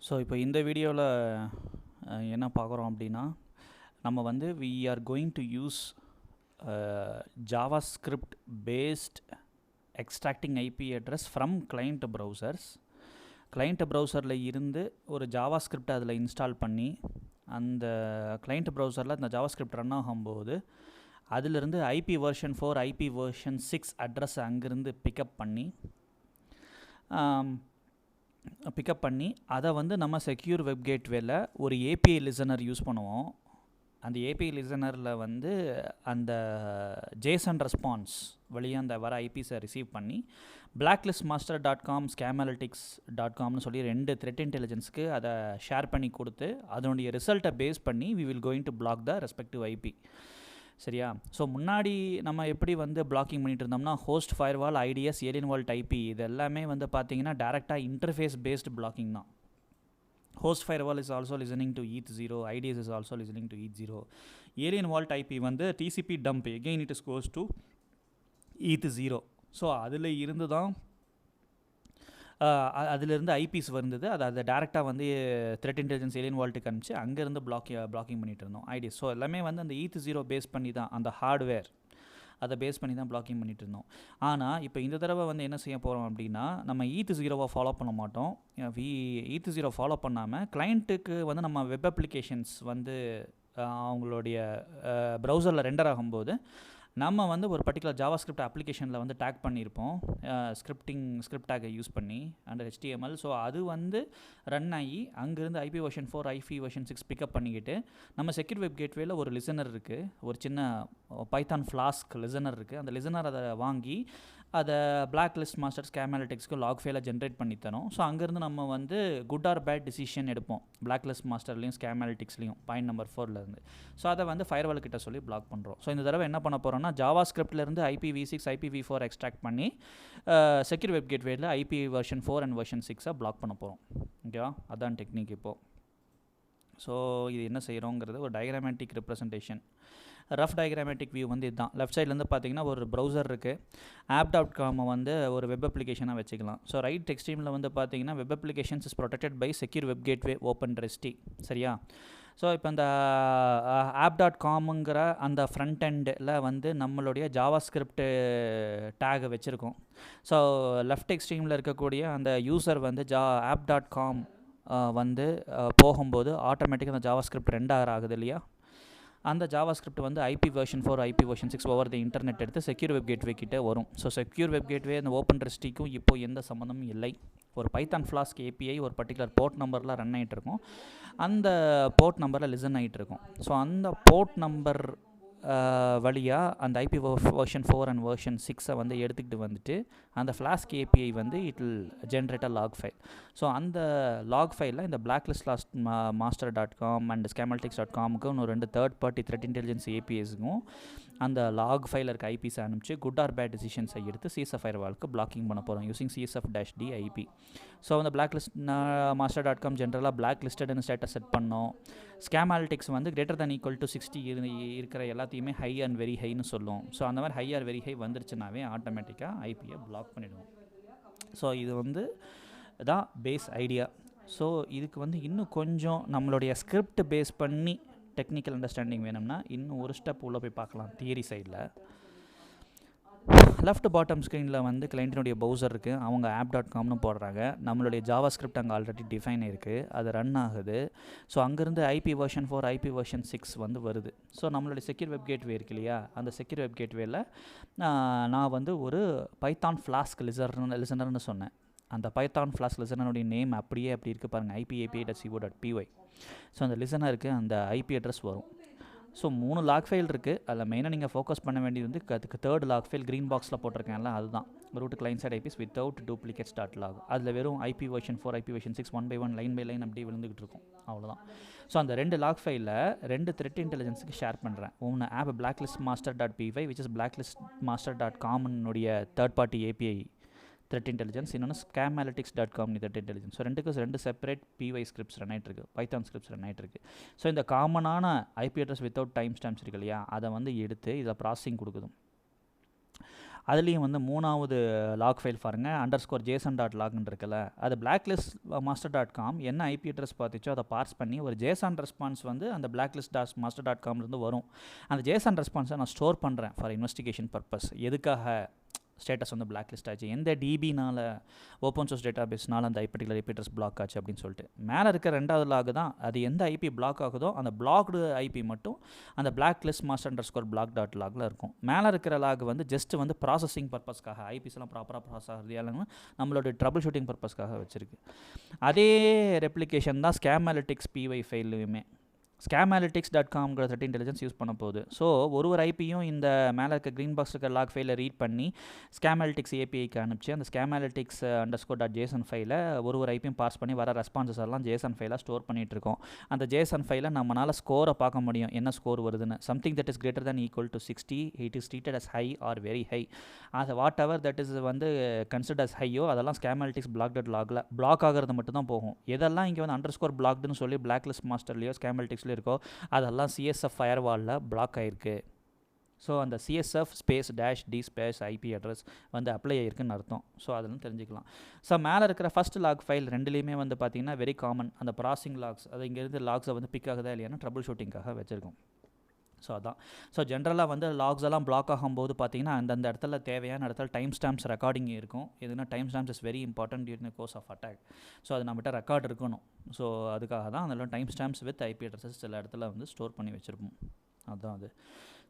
So இப்போ இந்த வீடியோவில் என்ன பார்க்குறோம் அப்படின்னா நம்ம வந்து we are going to use JavaScript based extracting IP address from client browsers. Client ப்ரௌசரில் இருந்து ஒரு ஜாவாஸ்கிரிப்ட் அதில் இன்ஸ்டால் பண்ணி அந்த கிளைண்ட் ப்ரௌசரில் அந்த ஜாவாஸ்கிரிப்ட் ரன் ஆகும்போது அதிலிருந்து IP version 4 IP version 6 address அங்கேருந்து பிக்கப் பண்ணி அதை வந்து நம்ம செக்யூர் வெப் கேட்வேல ஒரு ஏபிஐ லிசனர் யூஸ் பண்ணுவோம். அந்த ஏபிஐ லிசனரில் வந்து அந்த ஜேசன் ரெஸ்பான்ஸ் வழியாக அந்த வர ஐபிஸை ரிசீவ் பண்ணி blacklistmaster.com scamalytics.comனு சொல்லி 2 த்ரெட் இன்டெலிஜென்ஸ்க்கு அதை ஷேர் பண்ணி கொடுத்து அதனுடைய ரிசல்ட்டை பேஸ் பண்ணி we will going to block the respective IP. சரியா? ஸோ முன்னாடி நம்ம எப்படி வந்து பிளாக்கிங் பண்ணிட்டு இருந்தோம்னா host firewall IDS alien vault IP இது எல்லாமே வந்து பார்த்தீங்கன்னா டேரெக்டாக இன்டர்ஃபேஸ் பேஸ்டு பிளாக்கிங் தான். Host firewall is also listening to ETH0, IDS is also listening to ETH0. Alien Vault IP வந்து TCP dump, again it is goes to ETH0. So அதில் இருந்து தான் அதிலிருந்து ஐபிஸ் வந்தது. அதை டேரெக்டாக வந்து த்ரெட் இன்டெலிஜென்ஸ் ஏலியன் வால்ட்டுக்கு அனுப்பிச்சு அங்கேருந்து பிளாக்கிங் பண்ணிட்டு இருந்தோம் ஐடிஎஸ். ஸோ எல்லாமே வந்து அந்த ETH0 பேஸ் பண்ணி தான், அந்த ஹார்ட்வேர் அதை பேஸ் பண்ணி தான் பிளாக்கிங் பண்ணிட்டு இருந்தோம். ஆனால் இப்போ இந்த தடவை வந்து என்ன செய்ய போகிறோம் அப்படின்னா நம்ம ETH0 ஃபாலோ பண்ண மாட்டோம். ETH0 ஃபாலோ பண்ணாமல் கிளைண்ட்டுக்கு வந்து நம்ம வெப் அப்ளிகேஷன்ஸ் வந்து அவங்களுடைய ப்ரௌசரில் ரெண்டர் ஆகும்போது நம்ம வந்து ஒரு பர்டிகுலர் ஜாவாஸ்கிரிப்ட் அப்ளிகேஷனில் வந்து டேக் பண்ணியிருப்போம் ஸ்கிரிப்ட் டேக்கை யூஸ் பண்ணி அண்ட் HTML. ஸோ அது வந்து ரன் ஆகி அங்கேருந்து IP version 4 IP version 6 pick up பண்ணிக்கிட்டு நம்ம செக்யூர் வெப் கேட்வேல ஒரு லிசனர் இருக்குது, ஒரு சின்ன பைத்தான் ஃப்ளாஸ்க் லிசனர் இருக்குது. அந்த லிசனர் அதை வாங்கி அதை பிளாக் லிஸ்ட் மாஸ்டர் ஸ்கேமாலிட்டிக்ஸ்க்கு லாக் ஃபைலை ஜென்ரேட் பண்ணி தரோம். ஸோ அங்கேருந்து நம்ம வந்து குட் ஆர் பேட் டிசிஷன் எடுப்போம் பிளாக் லிஸ்ட் மாஸ்டர்லேயும் ஸ்கேமாலிட்டிக்ஸ்லையும் பாயிண்ட் நம்பர் 4லேருந்து. ஸோ அதை வந்து ஃபயர்வால் கிட்ட சொல்லி பிளாக் பண்ணுறோம். ஸோ இந்த தடவை என்ன பண்ண போகிறோம்னா ஜாவாஸ்கிரிப்ட்லேருந்து IPv6 IPv4 எக்ஸ்ட்ராக்ட் பண்ணி செக்யூர் வெப் கேட்வேல IP version 4 and version 6 block பண்ண போகிறோம். ஓகேவா? அதான் டெக்னிக் இப்போது. ஸோ இது என்ன செய்கிறோங்கிறது ஒரு diagrammatic representation, rough diagrammatic view வந்து இதுதான். லெஃப்ட் சைட்லேருந்து பார்த்தீங்கன்னா ஒரு ப்ரௌசர் இருக்குது, app.com வந்து ஒரு வெப் அப்ளிகேஷனாக வச்சுக்கலாம். ஸோ ரைட் எக்ஸ்ட்ரீமில் வந்து பார்த்தீங்கன்னா web applications is protected by secure web gateway OpenResty. சரியா? ஸோ இப்போ இந்த app.comங்கிற அந்த ஃப்ரண்ட் எண்டில் வந்து நம்மளுடைய ஜாவாஸ்கிரிப்ட் டேகை வச்சுருக்கோம். ஸோ லெஃப்ட் எக்ஸ்ட்ரீமில் இருக்கக்கூடிய அந்த யூசர் வந்து app.com வந்து போகும்போது ஆட்டோமேட்டிக்காக அந்த ஜாவாஸ்கிரிப்ட் ரெண்டாக ஆகுது இல்லையா? அந்த ஜாவாஸ்கிரிப்ட் வந்து IP version 4 IP version 6 over the internet எடுத்து செக்யூர் வெப் கேட்வே கிட்டே வரும். ஸோ செக்யூர் வெப் கேட்வே அந்த ஓப்பன் ரெஸ்டிக்கும் இப்போ எந்த சம்மந்தமும் இல்லை. ஒரு பைத்தான் ஃப்ளாஸ்க் ஏபிஐ ஒரு பர்டிகுலர் போர்ட் நம்பரில் ரன் ஆகிட்டு இருக்கும், அந்த போர்ட் நம்பரில் லிசன் ஆகிட்டு இருக்கும். ஸோ அந்த போர்ட் நம்பர் வழியாக அந்த ஐபி வெர்ஷன் 4 அண்ட் வெர்ஷன் 6 வந்து எடுத்துக்கிட்டு வந்துட்டு அந்த ஃப்ளாஸ்க் ஏபிஐ வந்து it will generate a lock file. So அந்த லாக் ஃபைலில் இந்த blacklistmaster.com அண்ட் scamalytics.comக்கு ஒரு 2 தேர்ட் பார்ட்டி த்ரெட் இன்டெலிஜென்ஸ் ஏபிஎஸ்க்கும் அந்த லாக் ஃபைலில் இருக்க ஐபிஸை அனுப்பிச்சு குட் ஆர் பேட் டிசிஷன்ஸை எடுத்து CSF ஃபயர்வாலுக்கு பிளாக்கிங் பண்ண போகிறோம் யூசிங் CSF-D IP. ஸோ அந்த blacklistmaster.com ஜென்ரலாக பிளாக் லிஸ்டட்னு ஸ்டேட்டஸ் செட் பண்ணோம். ஸ்கேமாலிட்டிக்ஸ் வந்து > 60 இருக்கிற எல்லாத்தையுமே ஹை அண்ட் வெரி ஹைன்னு சொல்லுவோம். ஸோ அந்த மாதிரி ஹை ஆர் வெரி ஹை வந்துருச்சுனாவே ஆட்டோமேட்டிக்காக ஐபியை பிளாக் பண்ணிடுவோம். ஸோ இது வந்து தான் பேஸ் ஐடியா. ஸோ இதுக்கு வந்து இன்னும் கொஞ்சம் நம்மளுடைய ஸ்கிரிப்ட் பேஸ் பண்ணி டெக்னிக்கல் அண்டர்ஸ்டாண்டிங் வேணும்னா இன்னும் ஒரு ஸ்டெப் உள்ளே போய் பார்க்கலாம். தியரி சைடில் லெஃப்ட் பாட்டம் ஸ்க்ரீனில் வந்து கிளைண்ட்டினுடைய ப்ரௌசர் இருக்குது, அவங்க app.comனு போடுறாங்க. நம்மளுடைய ஜாவாஸ்கிரிப்ட் அங்கே ஆல்ரெடி டிஃபைன் இருக்குது, அது ரன் ஆகுது. ஸோ அங்கேருந்து ஐபி வெர்ஷன் 4 ஐபி வெர்ஷன் 6 வந்து வருது. ஸோ நம்மளுடைய செக்யூர் வெப் கேட்வே இருக்கு இல்லையா, அந்த செக்யூர் வெப் கேட்வேல நான் வந்து ஒரு பைத்தான் ஃப்ளாஸ்க் லிசனர்னு சொன்னேன். அந்த பைத்தான் ஃப்ளாஸ்க் லிசனருடைய நேம் அப்படியே அப்படி இருக்குது பாருங்கள், IPAPI.co.py. ஸோ அந்த லிசனருக்கு அந்த ஐபி அட்ரஸ் வரும். ஸோ 3 லாக் ஃபைல் இருக்குது, அதில் மெயினாக நீங்கள் ஃபோக்கஸ் பண்ண வேண்டியது வந்து அதுக்கு தேர்ட் லாக் ஃபைல் க்ரீன் பாக்ஸில் போட்டிருக்கேன்ல, அதுதான் root client side IPs without duplicate start log. அதில் வெறும் IP version 4 IP version 6 1 by 1 line by line அப்படி விழுந்துக்கிட்டு இருக்கும், அவ்வளோதான். ஸோ அந்த 2 லாக் ஃபைலில் 2 த்ரெட் இன்டெலிஜென்ஸுக்கு ஷேர் பண்ணுறேன். ஒன்று ஆப் blacklistmaster.py which is blacklistmaster.com-னுடைய third party API threat intelligence, இன்னொன்று scamalytics.com threat intelligence. So 2 separate PY scripts run ஆகிட்டு இருக்குது, பைத்தான் ஸ்கிரிப்ட்ஸ் ரன் ஆகிட்டு இருக்குது. ஸோ இந்த காமனான IP address without time stamps இருக்கு இல்லையா, அதை வந்து எடுத்து இதில் ப்ராசஸிங் கொடுக்குது. அதுலேயும் வந்து மூணாவது லாக் ஃபைல் பாருங்கள், _json.logன்னு இருக்குல்ல, அது blacklist master.com என்ன ஐபி அட்ரஸ் பார்த்துச்சோ அதை பார்ஸ் பண்ணி ஒரு ஜேசன் ரெஸ்பான்ஸ் வந்து அந்த blacklist.master.comலேருந்து வரும். அந்த ஜேசன் ரெஸ்பான்ஸை நான் ஸ்டோர் பண்ணுறேன் ஃபார் இன்வெஸ்டிகேஷன் பர்பஸ். எதுக்காக ஸ்டேட்டஸ் வந்து பிளாக் லிஸ்ட் ஆச்சு, எந்த டிபினால் ஓப்பன் சோர்ஸ் டேட்டா பேஸ்னால் அந்த பர்டிகுலர் ஐபி அட்ரஸ் பிளாக் ஆச்சு அப்படின்னு சொல்லிட்டு. மேலே இருக்க ரெண்டாவது லாக் தான் அது எந்த ஐபி பிளாக் ஆகுதோ அந்த பிளாக்டு ஐபி மட்டும் அந்த பிளாக் லிஸ்ட் master_block.logல இருக்கும். மேலே இருக்கிற லாக் வந்து ஜஸ்ட் வந்து ப்ராசஸிங் பர்பஸ்க்காக, ஐபிஸ்லாம் ப்ராப்பராக ப்ராசஸ் ஆகிறதுனால நம்மளோட ட்ரபிள் ஷூட்டிங் பர்பஸ்க்காக வச்சுருக்கு. அதே ரெப்ளிகேஷன் தான் ஸ்கேமாலிட்டிக்ஸ் பிஒய் ஃபைல்லையுமே. scamalytics.comங்கிற த்ரெட் இன்டெலிஜென்ஸ் யூஸ் பண்ண போகுது. ஸோ ஒரு ஐபியும் இந்த மேலே இருக்க க்ரீன் பாக்ஸ் இருக்க லாக் ஃபைலை ரீட் பண்ணி ஸ்கேமாலிட்டிக்ஸ் ஏபிஐக்கு அனுப்பிச்சு அந்த scamalytics_json ஃபைலை ஒரு ஐபியும் பாஸ் பண்ணி வர ரெஸ்பான்சஸ் எல்லாம் ஜேசன் ஃபைலாக ஸ்டோர் பண்ணிகிட்ருக்கோம். அந்த ஜேசன் ஃபைலை நம்மளால் ஸ்கோரை பார்க்க முடியும், என்ன ஸ்கோர் வருதுன்னு. Something that is greater than equal to 60, it is treated as high or very high. அது வாட் எவர் தட் இஸ் வந்து கன்சிடர்ட் as ஹையோ அதெல்லாம் ஸ்கேமாலிட்டிக்ஸ் block.logல பிளாக் ஆகிறது மட்டும் தான் போகும். எதெல்லாம் இங்கே வந்து _blockடுன்னு சொல்லி பிளாக் லிஸ்ட் மாஸ்டர்லையோ ஸ்கேமாலிட்டிக்ஸ் இருக்கோ அதெல்லாம் சிஎஸ்எஃப் ஃபயர்வாலில் பிளாக் ஆகிருக்கு. ஸோ அந்த சிஎஸ்எஃப் -d ஐபி அட்ரஸ் வந்து அப்ளை ஆகிருக்குன்னு அர்த்தம். ஸோ அதெல்லாம் தெரிஞ்சுக்கலாம். ஸோ மேலே இருக்கிற ஃபஸ்ட் லாக் ஃபைல் ரெண்டுலேயுமே வந்து பார்த்திங்கன்னா வெரி காமன், அந்த ப்ராசஸிங் லாக்ஸ் அது இங்கேருந்து லாக்ஸை வந்து பிக் ஆகுதா இல்லையானா ட்ரபிள் ஷூட்டிங்காக வச்சுருக்கோம். ஸோ அதான். ஸோ ஜென்ரலாக வந்து லாக்ஸ் எல்லாம் பிளாக் ஆகும்போது பார்த்தீங்கன்னா அந்தந்த இடத்துல தேவையான இடத்துல டைம் ஸ்டாம்ப்ஸ் ரெக்கார்டிங் இருக்கும். எதுனா time stamps is very important during the course of attack. So அது நம்மகிட்ட ரெக்கார்ட் இருக்கணும். ஸோ அதுக்காக தான் அதெல்லாம் time stamps with IP addresses சில இடத்துல வந்து ஸ்டோர் பண்ணி வச்சுருப்போம். அதுதான் அது.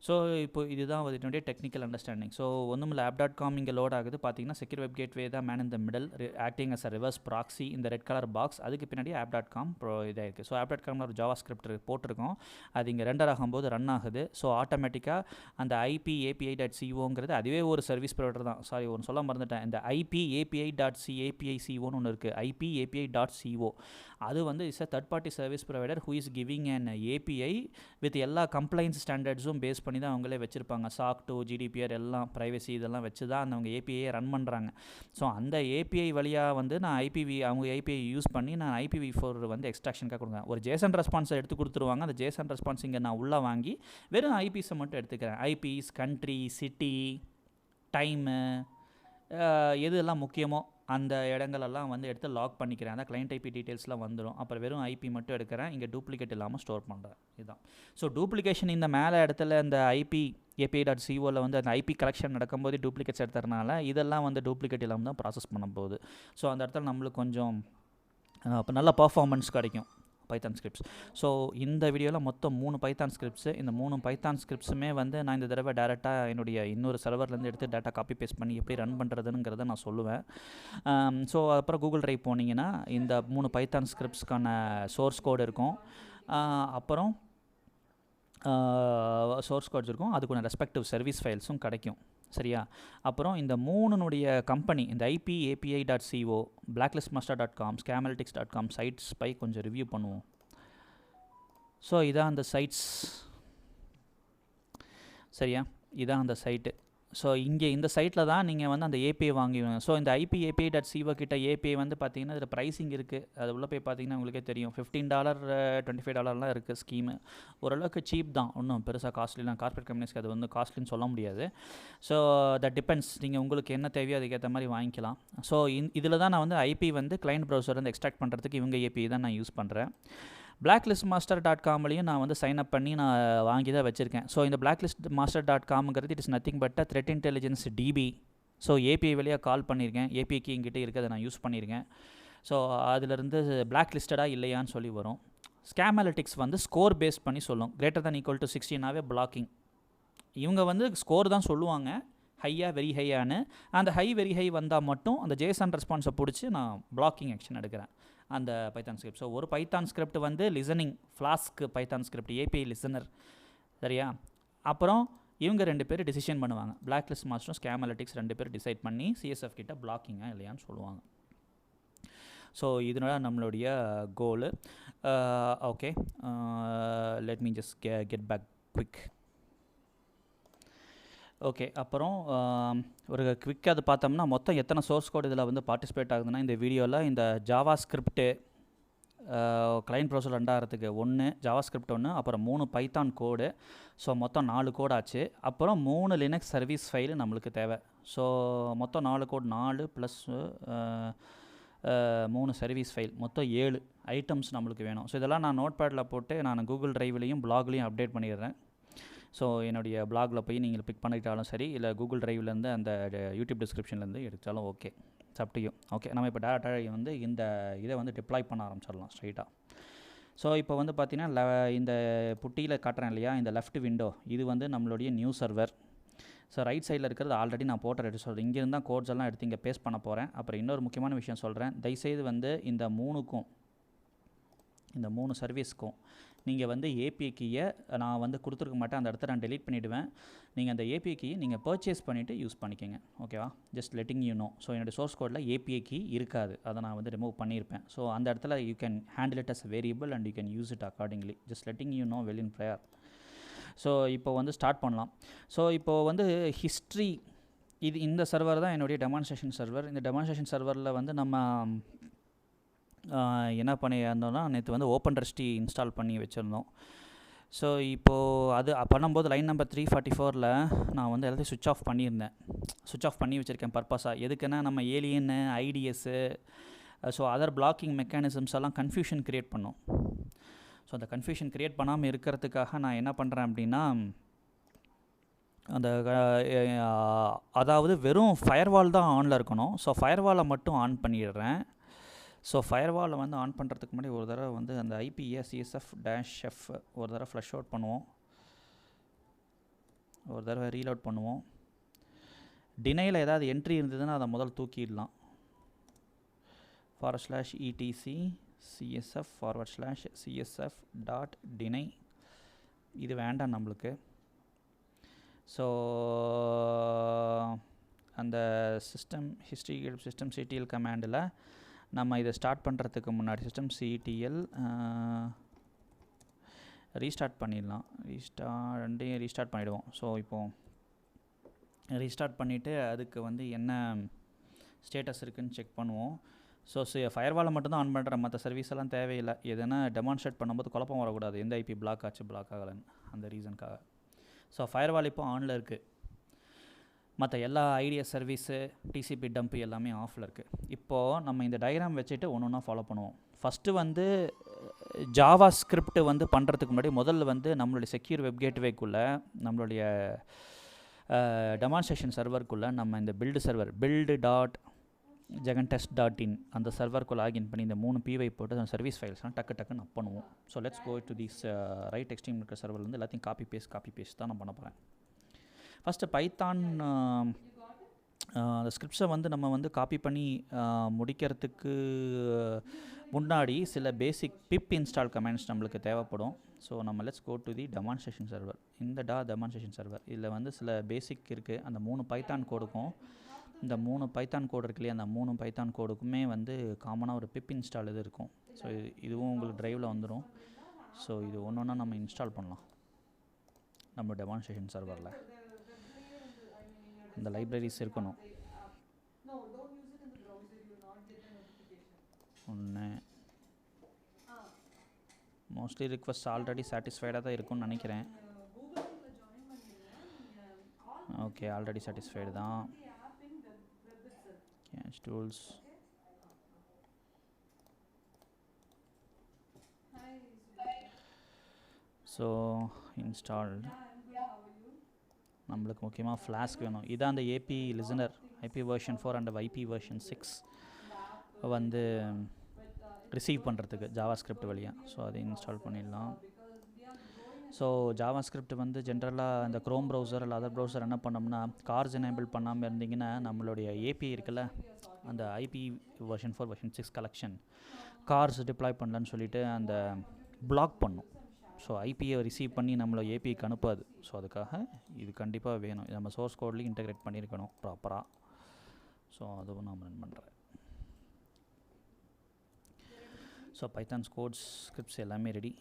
ஸோ இப்போ இதுதான் இதனுடைய டெக்னிக்கல் அண்டர்ஸ்டாண்டிங். ஸோ ஒன்றும் இல்லை, app.com இங்கே லோட் ஆகுது. பார்த்தீங்கன்னா செக்யூர் வெப் கேட்வே தான் man in the middle acting as a reverse proxy இந்த ரெட் கலர் பாக்ஸ். அதுக்கு பின்னாடி app.com இதாக இருக்குது. ஸோ app.com ஒரு ஜாவா ஸ்கிரிப்ட் போட்டிருக்கோம், அது இங்கே ரெண்டர் ஆகும்போது ரன் ஆகுது. ஸோ ஆட்டோமேட்டிக்காக அந்த IP_API.co அதுவே ஒரு சர்வீஸ் ப்ரொவைடர் தான். சாரி ஒன்று சொல்ல மறந்துட்டேன், இந்த IP_API.co ஒன்று இருக்குது, IP_API.co. அது வந்து is a third party service provider who is giving an API with எல்லா கம்ப்ளைன்ஸ் ஸ்டாண்டர்ட்ஸும் பேஸ் பண்ணி தான் அவங்களே வச்சுருப்பாங்க. SOC 2, GDPR எல்லாம் ப்ரைவசி இதெல்லாம் வச்சு தான் அவங்க ஏபிஐயை ரன் பண்ணுறாங்க. ஸோ அந்த ஏபிஐ வழியாக வந்து நான் அவங்க ஏபிஐ யூஸ் பண்ணி நான் IPv4 வந்து எக்ஸ்ட்ராக்ஷனுக்காக கொடுங்க. ஒரு ஜேசன் ரெஸ்பான்ஸை எடுத்து கொடுத்துருவாங்க. அந்த ஜேசன் ரெஸ்பான்ஸ் இங்கே நான் உள்ளே வாங்கி வெறும் ஐபிஸை மட்டும் எடுத்துக்கிறேன். ஐபிஸ், கண்ட்ரி, சிட்டி, டைமு, எதுலாம் முக்கியமோ அந்த இடங்களெல்லாம் வந்து எடுத்து லாக் பண்ணிக்கிறேன். அந்த கிளைண்ட் ஐபி டீட்டெயில்ஸ்லாம் வந்துடும். அப்புறம் வெறும் ஐபி மட்டும் எடுக்கிறேன், இங்கே டூப்ளிகேட் இல்லாமல் ஸ்டோர் பண்ணுறேன். இதுதான். ஸோ டூப்ளிகேஷன் இந்த மேலே இடத்துல இந்த IP_API.co வந்து அந்த ஐபி கலெக்ஷன் நடக்கும்போது டூப்ளிகேட்ஸ் எடுத்துறதுனால இதெல்லாம் வந்து டூப்ளிகேட் இல்லாமல் தான் ப்ராசஸ் பண்ண போகுது. ஸோ அந்த இடத்துல நம்மளுக்கு கொஞ்சம் இப்போ நல்ல பர்ஃபார்மன்ஸ் கிடைக்கும் பைத்தான் ஸ்கிரிப்ட்ஸ். ஸோ இந்த வீடியோவில் மொத்தம் 3 பைத்தான் ஸ்கிரிப்ட்ஸு. இந்த 3 பைத்தான் ஸ்கிரிப்ட்ஸுமே வந்து நான் இந்த தடவை டேரெக்டாக என்னுடைய இன்னொரு சர்வர்லேருந்து எடுத்து டேட்டா காப்பி பேஸ்ட் பண்ணி எப்படி ரன் பண்ணுறதுங்கிறத நான் சொல்லுவேன். ஸோ அப்புறம் கூகுள் ட்ரைவ் போனீங்கன்னா இந்த 3 பைத்தான் ஸ்கிரிப்ட்ஸ்க்கான சோர்ஸ் கோடு இருக்கும். அப்புறம் சோர்ஸ் கோட்ஸ் இருக்கும், அதுக்கான ரெஸ்பெக்டிவ் சர்வீஸ் ஃபைல்ஸும் கிடைக்கும். சரியா? அப்புறம் இந்த 3னுடைய கம்பெனி இந்த IP_API.co, blacklistmaster.com, scamalytics.com சைட்ஸ் பை கொஞ்சம் ரிவ்யூ பண்ணுவோம். ஸோ இதான் அந்த சைட்ஸ். சரியா? இதான் அந்த சைட்டு. ஸோ இங்கே இந்த சைட்டில் தான் நீங்கள் வந்து அந்த ஏபிஐ வாங்கிடுவீங்க. ஸோ இந்த IP_API.co கிட்ட ஏபிஐ வந்து பார்த்தீங்கன்னா இதில் ப்ரைஸிங் இருக்குது. அது உள்ளே போய் பார்த்தீங்கன்னா உங்களுக்கே தெரியும், $15, $25 இருக்குது ஸ்கீமு. ஓரளவுக்கு சீப் தான், ஒன்றும் பெருசாக காஸ்ட்லிலாம் கார்பரேட் கம்பெனிஸ்க்கு அது வந்து காஸ்ட்லின்னு சொல்ல முடியாது. ஸோ தட் டிபெண்ட்ஸ், நீங்கள் உங்களுக்கு என்ன தேவையோ அதுக்கேற்ற மாதிரி வாங்கிக்கலாம். ஸோ இதில் தான் நான் வந்து ஐபி வந்து கிளைண்ட் ப்ரௌசர் வந்து எக்ஸ்ட்ராக்ட் பண்ணுறதுக்கு இவங்க ஏபிஐ தான் நான் யூஸ் பண்ணுறேன். blacklistmaster.comலையும் நான் வந்து சைன் அப் பண்ணி நான் வாங்கி தான் வச்சுருக்கேன். ஸோ இந்த blacklistmaster.comங்கிறது it is nothing but threat intelligence DB. So API வழியாக கால் பண்ணியிருக்கேன், ஏபிஐக்கு எங்கிட்ட இருக்குது, அதை நான் யூஸ் பண்ணியிருக்கேன். ஸோ அதிலிருந்து பிளாக் லிஸ்டடாக இல்லையான்னு சொல்லி வரும். ஸ்கேமாலிட்டிக்ஸ் வந்து ஸ்கோர் பேஸ் பண்ணி சொல்லும். > 60 பிளாக்கிங். இவங்க வந்து ஸ்கோர் தான் சொல்லுவாங்க, ஹையாக வெரி ஹையானு. அந்த வெரி ஹை வந்தால் மட்டும் அந்த ஜேசன் ரெஸ்பான்ஸை பிடிச்சி நான் பிளாக்கிங் ஆக்ஷன் எடுக்கிறேன் அந்த பைத்தான் ஸ்கிரிப்ட். ஸோ ஒரு பைத்தான் ஸ்கிரிப்ட் வந்து listening, flask Python script, API listener. சரியா? அப்புறம் இவங்க 2 பேர் டிசிஷன் பண்ணுவாங்க. பிளாக்லிஸ்ட் மாஸ்டரும் ஸ்கேமாலிட்டிக்ஸ் 2 பேர் டிசைட் பண்ணி சிஎஸ்எஃப் கிட்ட பிளாக்கிங்காக இல்லையான்னு சொல்லுவாங்க. ஸோ இதனால நம்மளுடைய goal. Okay, let me just get back quick. Okay, அப்புறம் ஒரு குவிக்காக அது பார்த்தோம்னா மொத்தம் எத்தனை சோர்ஸ் கோட் இதில் வந்து பார்ட்டிசிபேட் ஆகுதுன்னா இந்த வீடியோவில் இந்த ஜாவா ஸ்கிரிப்ட்டு கிளைண்ட் ப்ரௌசர் ரெண்டாகிறதுக்கு 1 ஜாவா ஸ்கிரிப்ட் 1, அப்புறம் 3 பைத்தான் கோடு. ஸோ மொத்தம் 4 கோட் ஆச்சு. அப்புறம் 3 லினக்ஸ் சர்வீஸ் ஃபைலு நம்மளுக்கு தேவை. ஸோ மொத்தம் 4 கோட், 4 ப்ளஸ் 3 சர்வீஸ் ஃபைல், மொத்தம் 7 ஐட்டம்ஸ் நம்மளுக்கு வேணும். ஸோ இதெல்லாம் நான் நோட் பேடில் போட்டு நான் கூகுள் ட்ரைவ்லேயும் பிளாக்லேயும் அப்டேட் பண்ணிடுறேன். ஸோ என்னுடைய பிளாகில் போய் நீங்கள் பிக் பண்ணிக்கிட்டாலும் சரி, இல்லை கூகுள் ட்ரைவ்லேருந்து அந்த யூடியூப் டிஸ்கிரிப்ஷன்லேருந்து எடுத்தாலும் ஓகே, சப்டியும் ஓகே. நம்ம இப்போ டேரெக்டாக வந்து இந்த இதை வந்து டிப்ளாய் பண்ண ஆரம்பிச்சிடலாம் ஸ்ட்ரைட்டாக. ஸோ இப்போ வந்து பார்த்தீங்கன்னா இந்த புட்டியில் காட்டுறேன் இல்லையா, இந்த லெஃப்ட் விண்டோ இது வந்து நம்மளுடைய நியூ சர்வர். ஸோ ரைட் சைடில் இருக்கிறது ஆல்ரெடி நான் போட்ட ரெடி சொல்கிறேன். இங்கேருந்து தான் கோட்ஸ் எல்லாம் எடுத்து இங்கே பேஸ்ட் பண்ண போகிறேன். அப்புறம் இன்னொரு முக்கியமான விஷயம் சொல்கிறேன், தயவுசெய்து வந்து இந்த 3 சர்வீஸ்க்கும் நீங்கள் வந்து ஏபிஐ கீயை நான் வந்து கொடுத்துருக்க மாட்டேன், அந்த இடத்த நான் டெலீட் பண்ணிவிடுவேன். நீங்கள் அந்த ஏபிஐ கீயை நீங்கள் பர்ச்சேஸ் பண்ணிவிட்டு யூஸ் பண்ணிக்கோங்க, ஓகேவா? Just letting you know. So என்னோடய சோர்ஸ் கோடில் ஏபிஐ கீ இருக்காது, அதை நான் வந்து ரிமூவ் பண்ணியிருப்பேன். ஸோ அந்த இடத்துல you can handle it as variable and you can use it accordingly. Just letting you know well in prior. So இப்போ வந்து ஸ்டார்ட் பண்ணலாம். ஸோ இப்போது வந்து ஹிஸ்ட்ரி, இந்த சர்வர் தான் என்னுடைய டெமான்ஸ்ட்ரேஷன் சர்வர். இந்த டெமான்ஸ்ட்ரேஷன் சர்வரில் வந்து நம்ம என்ன பண்ணியிருந்தோம்னா, நேற்று வந்து ஓப்பன்ட்ரஸ்டி இன்ஸ்டால் பண்ணி வச்சுருந்தோம். ஸோ இப்போது அது பண்ணும்போது லைன் நம்பர் 344ல் நான் வந்து எல்லாத்தையும் சுவிட்ச் ஆஃப் பண்ணியிருந்தேன். சுவிட்ச் ஆஃப் பண்ணி வச்சுருக்கேன் பர்பஸாக. எதுக்குன்னா நம்ம alien, IDS, so other blocking mechanisms எல்லாம் கன்ஃபியூஷன் க்ரியேட் பண்ணோம். ஸோ அந்த கன்ஃபியூஷன் க்ரியேட் பண்ணாமல் இருக்கிறதுக்காக நான் என்ன பண்ணுறேன் அப்படின்னா, அந்த அதாவது வெறும் ஃபயர்வால் தான் ஆனில் இருக்கணும். ஸோ ஃபயர்வாலை மட்டும் ஆன் பண்ணிடுறேன். ஸோ ஃபயர்வாலை வந்து ஆன் பண்ணுறதுக்கு முன்னாடி ஒரு தடவை வந்து அந்த IPS-CSF-F ஒரு தடவை ஃப்ளஷ் அவுட் பண்ணுவோம், ஒரு தடவை ரீலோட் பண்ணுவோம். டினையில் ஏதாவது என்ட்ரி இருந்ததுன்னா அதை முதல் தூக்கிடலாம். /etc/CSF/CSF.deny இது வேண்டாம் நம்மளுக்கு. ஸோ அந்த சிஸ்டம் CTL கமாண்டில் நம்ம இதை ஸ்டார்ட் பண்ணுறதுக்கு முன்னாடி சிஸ்டம் CTL ரீஸ்டார்ட் பண்ணிடலாம். ரெண்டையும் ரீஸ்டார்ட் பண்ணிவிடுவோம். ஸோ இப்போது ரீஸ்டார்ட் பண்ணிவிட்டு அதுக்கு வந்து என்ன ஸ்டேட்டஸ் இருக்குதுன்னு செக் பண்ணுவோம். ஸோ ஃபயர்வாலை மட்டும்தான் ஆன் பண்ணுறேன், மற்ற சர்வீஸ் எல்லாம் தேவையில்லை. எதுனா டெமான்ஸ்ட்ரேட் பண்ணும்போது குழப்பம் வரக்கூடாது, எந்த IP பிளாக் ஆச்சு பிளாக் ஆகலைன்னு, அந்த ரீசனுக்காக. ஸோ ஃபயர்வால் இப்போ ஆனில் இருக்குது, மற்ற எல்லா ஐடிஎஸ் சர்வீஸு, TCP டம்ப் எல்லாமே ஆஃபில் இருக்குது. இப்போது நம்ம இந்த டயக்ராம் வச்சுட்டு ஒன்று ஒன்றா ஃபாலோ பண்ணுவோம். ஃபஸ்ட்டு வந்து ஜாவா ஸ்கிரிப்ட் வந்து பண்ணுறதுக்கு முன்னாடி முதல்ல வந்து நம்மளுடைய செக்யூர் வெப் கேட்வேக்குள்ளே, நம்மளுடைய டெமான்ஸ்ட்ரேஷன் சர்வருக்குள்ளே நம்ம இந்த build.jagantest.in அந்த சர்வருக்கு லாகின் பண்ணி இந்த 3 PY போட்டு அந்த சர்வீஸ் ஃபைல்ஸ்லாம் டக்குன்னு அப் பண்ணுவோம். So let's go to this right extreme இருக்கிற சர்வர்லேருந்து எல்லாத்தையும் காப்பி பேஸ்ட் தான் நான் பண்ண போகிறேன். ஃபஸ்ட்டு பைத்தான் அந்த ஸ்கிரிப்ட்ஸை வந்து நம்ம வந்து காப்பி பண்ணி முடிக்கிறதுக்கு முன்னாடி சில பேசிக் பிப் இன்ஸ்டால் கமெண்ட்ஸ் நம்மளுக்கு தேவைப்படும். ஸோ நம்ம let's go to the demonstration server. இந்த டெமான்ஸ்ட்ரேஷன் சர்வர் இதில் வந்து சில பேசிக் இருக்குது. அந்த 3 பைத்தான் கோடுக்கும் இந்த 3 பைத்தான் கோடு இருக்கு இல்லையா, அந்த 3 பைத்தான் கோடுக்குமே வந்து காமனாக ஒரு பிப் இன்ஸ்டால் இது இருக்கும். ஸோ இதுவும் உங்களுக்கு ட்ரைவில் வந்துடும். ஸோ இது ஒன்று ஒன்றா நம்ம இன்ஸ்டால் பண்ணலாம் நம்ம டெமான்ஸ்ட்ரேஷன் சர்வரில். இந்த லைப்ரரிஸ் இருக்கணும். ஒன்று மோஸ்ட்லி ரிக்வெஸ்ட் ஆல்ரெடி சாட்டிஸ்ஃபைடாக தான் இருக்கும்னு நினைக்கிறேன். ஓகே, ஆல்ரெடி சாட்டிஸ்ஃபைடு தான். Cash tools, so installed. நம்மளுக்கு முக்கியமாக ஃப்ளாஸ்க் வேணும். இதான் அந்த AP listener, IP version 4 and IP version 6 வந்து ரிசீவ் பண்ணுறதுக்கு ஜாவா ஸ்கிரிப்ட் வழியாக. ஸோ அதை இன்ஸ்டால் பண்ணிடலாம். ஸோ ஜாவா ஸ்கிரிப்ட் வந்து ஜென்ரலாக இந்த க்ரோம் ப்ரௌசர் இல்லை அதர் ப்ரௌசர் என்ன பண்ணோம்னா, கார்ஸ் எனேபிள் பண்ணாமல் இருந்தீங்கன்னா நம்மளுடைய API இருக்குல்ல, அந்த IP version 4 version 6 collection cars deploy பண்ணலன்னு சொல்லிட்டு அந்த பிளாக் பண்ணும். ஸோ ஐபியை ரிசீவ் பண்ணி நம்மளை ஏபிஐக்கு அனுப்பாது. ஸோ அதுக்காக இது கண்டிப்பாக வேணும். இது நம்ம சோர்ஸ் கோட்லேயும் இன்டெகிரேட் பண்ணியிருக்கணும் ப்ராப்பராக. ஸோ அதுவும் நான் ரன் பண்ணுறேன். ஸோ பைத்தான்ஸ் கோட்ஸ் ஸ்கிரிப்ட்ஸ் எல்லாமே ரெடி.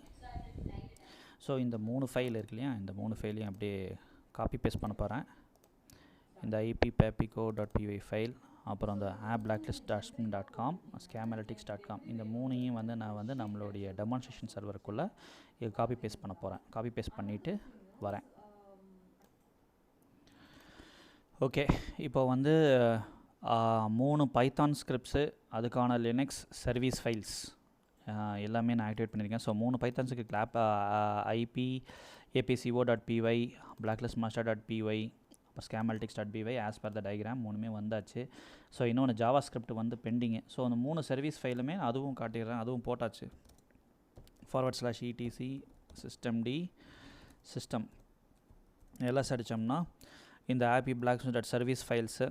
ஸோ இந்த 3 ஃபைல் இருக்கு இல்லையா, இந்த 3 ஃபைலையும் அப்படியே காப்பி பேஸ்ட் பண்ண போகிறேன். இந்த ippapico.py ஃபைல், அப்புறம் இந்த appblacklist.com, scamanalytics.com இந்த 3ஐயும் வந்து நான் வந்து நம்மளுடைய டெமான்ஸ்ட்ரேஷன் சர்வருக்குள்ளே இது காப்பி பேஸ்ட் பண்ண போகிறேன். காப்பி பேஸ்ட் பண்ணிவிட்டு வரேன். ஓகே, இப்போ வந்து 3 பைத்தான் ஸ்கிரிப்ட்ஸு, அதுக்கான லினக்ஸ் சர்வீஸ் ஃபைல்ஸ் எல்லாமே நான் ஆக்டிவேட் பண்ணியிருக்கேன். So 3 பைத்தான்ஸுக்கு clap IP apco.py, blacklistmaster.py, அப்புறம் scamaltics.py as per the diagram 3மே வந்தாச்சு. ஸோ இன்னொன்று ஜாவா ஸ்கிரிப்ட் வந்து பெண்டிங்கு. ஸோ அந்த 3 சர்வீஸ் ஃபைலுமே அதுவும் காட்டிடுறேன், அதுவும் போட்டாச்சு. /etc systemd system எல்லாம் அடித்தோம்னா இந்த ஆப்பி block service files,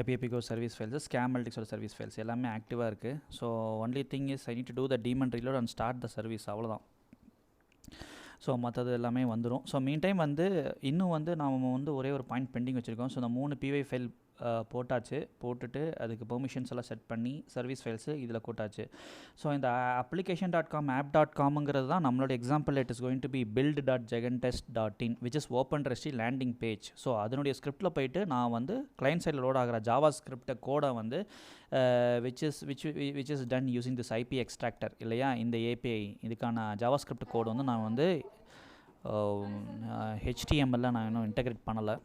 IPAPICO service files, ஸ்கேமல்டிக்ஸோட சர்வீஸ் ஃபைல்ஸ் எல்லாமே ஆக்டிவாக இருக்குது. So only thing is I need to do the daemon reload and start the service, அவ்வளோதான். ஸோ மற்றது எல்லாமே வந்துடும். ஸோ மீன் டைம் வந்து இன்னும் வந்து நாம் வந்து ஒரே ஒரு பாயிண்ட் பெண்டிங் வச்சுருக்கோம். ஸோ இந்த 3 PY ஃபைல் போட்டாச்சு, போட்டுட்டு அதுக்கு பெர்மிஷன்ஸ் எல்லாம் செட் பண்ணி சர்வீஸ் ஃபைல்ஸு இதில் போட்டாச்சு. ஸோ இந்த application.com app.comங்கிறது தான் நம்மளோட example. It is going to be build.jagentest.in which is OpenResty landing page. So அதனுடைய ஸ்கிரிப்டில் போயிட்டு நான் வந்து கிளைண்ட் சைடில் லோட் ஆகிற ஜாவா ஸ்கிரிப்டை கோடை வந்து which is done using this IP extractor இல்லையா, இந்த API இதுக்கான ஜாவா ஸ்கிரிப்ட் கோடு வந்து நான் வந்து HTML நான் இன்னும் இன்டெகிரேட் பண்ணலை.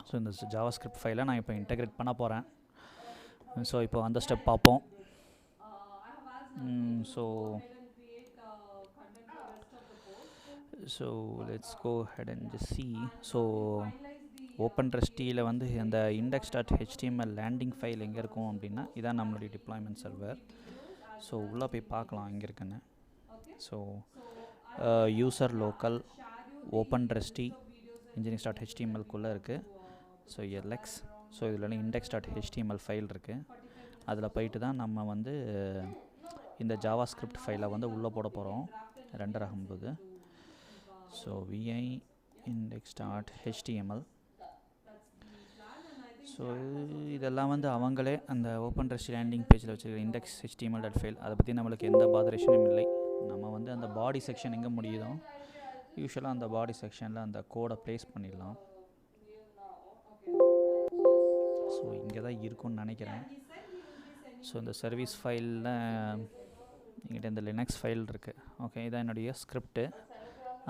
ஸோ இந்த ஜாவா ஸ்கிரிப்ட் ஃபைலை நான் இப்போ இன்டெகிரேட் பண்ண போகிறேன். ஸோ இப்போ அந்த ஸ்டெப் பார்ப்போம். So let's go ahead and just see. So OpenResty-ல வந்து இந்த index.html லேண்டிங் ஃபைல் எங்கே இருக்கும் அப்படின்னா இதான் நம்மளுடைய டிப்ளாய்மெண்ட் சர்வர். ஸோ உள்ளே போய் பார்க்கலாம் எங்கே இருக்குன்னு. ஸோ யூசர் லோக்கல் OpenResty engineers.html-க்குள்ளே இருக்குது. So LX. ஸோ இதில் index.html ஃபைல் இருக்குது. அதில் போயிட்டு தான் நம்ம வந்து இந்த ஜாவா ஸ்கிரிப்ட் ஃபைலை வந்து உள்ளே போட போகிறோம் ரெண்டர் ஆகும்போது. So vi index.html. ஸோ இதெல்லாம் வந்து அவங்களே அந்த OpenResty லேண்டிங் பேஜில் வச்சுருக்க index.html.file, அதை பற்றி நம்மளுக்கு எந்த பாதரேஷனும் இல்லை. நம்ம வந்து அந்த பாடி செக்ஷன் எங்கே முடியுதோ யூஸ்வலாக அந்த பாடி செக்ஷனில் அந்த கோடை ப்ளேஸ் பண்ணிடலாம். ஸோ இங்கே தான் இருக்கும்னு நினைக்கிறேன். ஸோ இந்த சர்வீஸ் ஃபைலில் எங்கிட்ட இந்த லினக்ஸ் ஃபைல் இருக்குது. ஓகே, இதான் என்னுடைய ஸ்கிரிப்டு.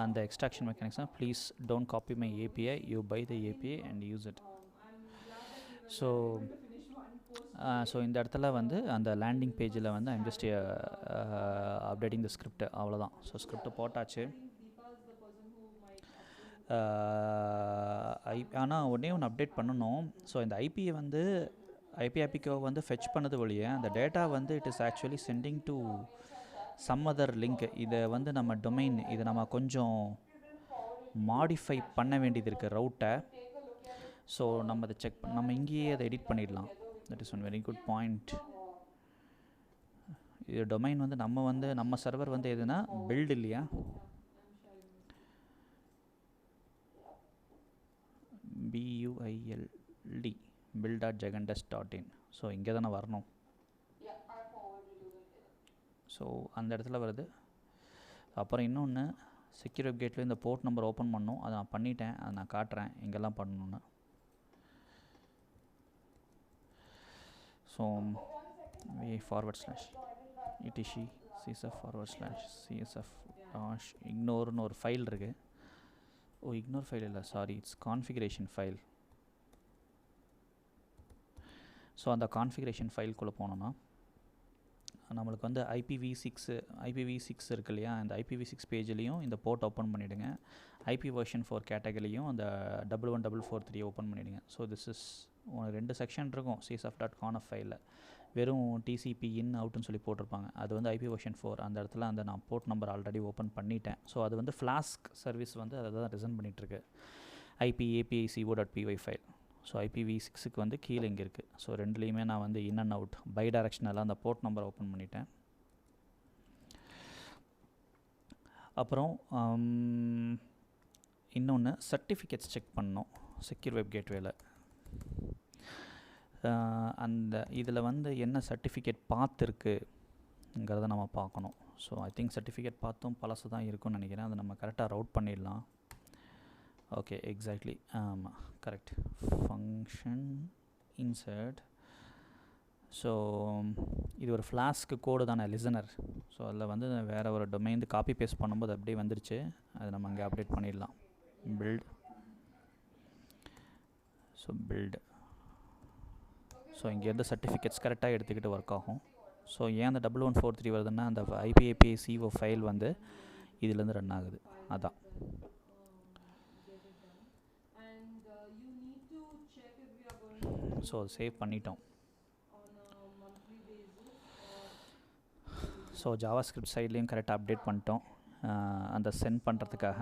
அந்த extraction mechanics please don't copy my API, you buy the API and use it. So இந்த இடத்துல வந்து அந்த லேண்டிங் பேஜில் வந்து I'm just updating the script, அவ்வளோதான். ஸோ ஸ்கிரிப்ட் போட்டாச்சு. ஆனால் ஒன்றே ஒன்று அப்டேட் பண்ணணும். ஸோ இந்த ஐபியை வந்து IPAPICO வந்து ஃபெச் பண்ணது வழியே அந்த டேட்டா வந்து it is actually sending to some other link. இதை வந்து நம்ம டொமைன் இதை நம்ம கொஞ்சம் மாடிஃபை பண்ண வேண்டியது இருக்குது ரவுட்டை. ஸோ நம்ம அதை நம்ம இங்கேயே அதை எடிட் பண்ணிடலாம். That is one very good point. இது டொமைன் வந்து நம்ம சர்வர் வந்து எதுனா பில்ட் இல்லையா, BUILD build.jagentest.in. ஸோ இங்கே தானே வரணும். ஸோ அந்த இடத்துல வருது. அப்புறம் இன்னொன்று செக்யூர் வெப் கேட்டில் இந்த போர்ட் நம்பர் ஓப்பன் பண்ணணும். அதை நான் பண்ணிட்டேன், அதை நான் காட்டுறேன் எங்கெல்லாம் பண்ணணுன்னு. ஸோ /etc csf /ignore ஒரு ஃபைல் இருக்குது. இக்னோர் ஃபைல் இல்லை, sorry, it's configuration file. So அந்த கான்ஃபிகரேஷன் ஃபைல்குள்ளே போனோன்னா நம்மளுக்கு வந்து IPv6 இருக்கு இல்லையா, அந்த IPv6 பேஜ்லேயும் இந்த போர்ட் ஓப்பன் பண்ணிவிடுங்க. IP version 4 கேட்டகரிலையும் அந்த 11443 ஓப்பன் பண்ணிவிடுங்க. ஸோ திஸ் இஸ் 2 செக்ஷன் இருக்கும் csf.conf ஃபைலில். வெறும் TCP in outன்னு சொல்லி போட்டிருப்பாங்க. அது வந்து IP version 4. அந்த இடத்துல அந்த நான் போர்ட் நம்பர் ஆல்ரெடி ஓப்பன் பண்ணிட்டேன். ஸோ அது வந்து ஃப்ளாஸ்க் சர்வீஸ் வந்து அதை தான் ரிசன் பண்ணிகிட்ருக்கு. IPAPICO.py file. ஸோ IPv6க்கு வந்து கீழே இங்கே இருக்குது. ஸோ ரெண்டுலேயுமே நான் வந்து இன் அண்ட் அவுட் பை டைரக்ஷனலாக அந்த போர்ட் நம்பர் ஓப்பன் பண்ணிட்டேன். அப்புறம் இன்னொன்று சர்டிஃபிகேட்ஸ் செக் பண்ணோம் செக்யூர் வெப் கேட்வேல. அந்த இதில் வந்து என்ன சர்டிஃபிகேட் பார்த்துருக்குங்கிறத நம்ம பார்க்கணும். ஸோ ஐ திங்க் சர்டிஃபிகேட் பார்த்தும் பழசு தான் இருக்குன்னு நினைக்கிறேன். அதை நம்ம கரெக்டாக ரவுட் பண்ணிடலாம். ஓகே, எக்ஸாக்ட்லி, ஆமாம், கரெக்ட். Function insert. ஸோ இது ஒரு ஃப்ளாஸ்க்கு கோடு தானே, லிசனர். ஸோ அதில் வந்து வேறு ஒரு டொமைன் காப்பி பேஸ்ட் பண்ணும்போது அப்படியே வந்துருச்சு. அதை நம்ம அங்கே அப்டேட் பண்ணிடலாம். Build so build. ஸோ இங்கேருந்து சர்டிஃபிகேட்ஸ் கரெக்டாக எடுத்துக்கிட்டு ஒர்க் ஆகும். ஸோ ஏன் அந்த 1143 வருதுன்னா அந்த IPAPI CO ஃபைல் வந்து இதுலேருந்து ரன் ஆகுது, அதான். ஸோ சேவ் பண்ணிட்டோம். ஸோ ஜாவாஸ்கிரிப்ட் சைட்லேயும் கரெக்டாக அப்டேட் பண்ணிட்டோம் அந்த சென்ட் பண்ணுறதுக்காக.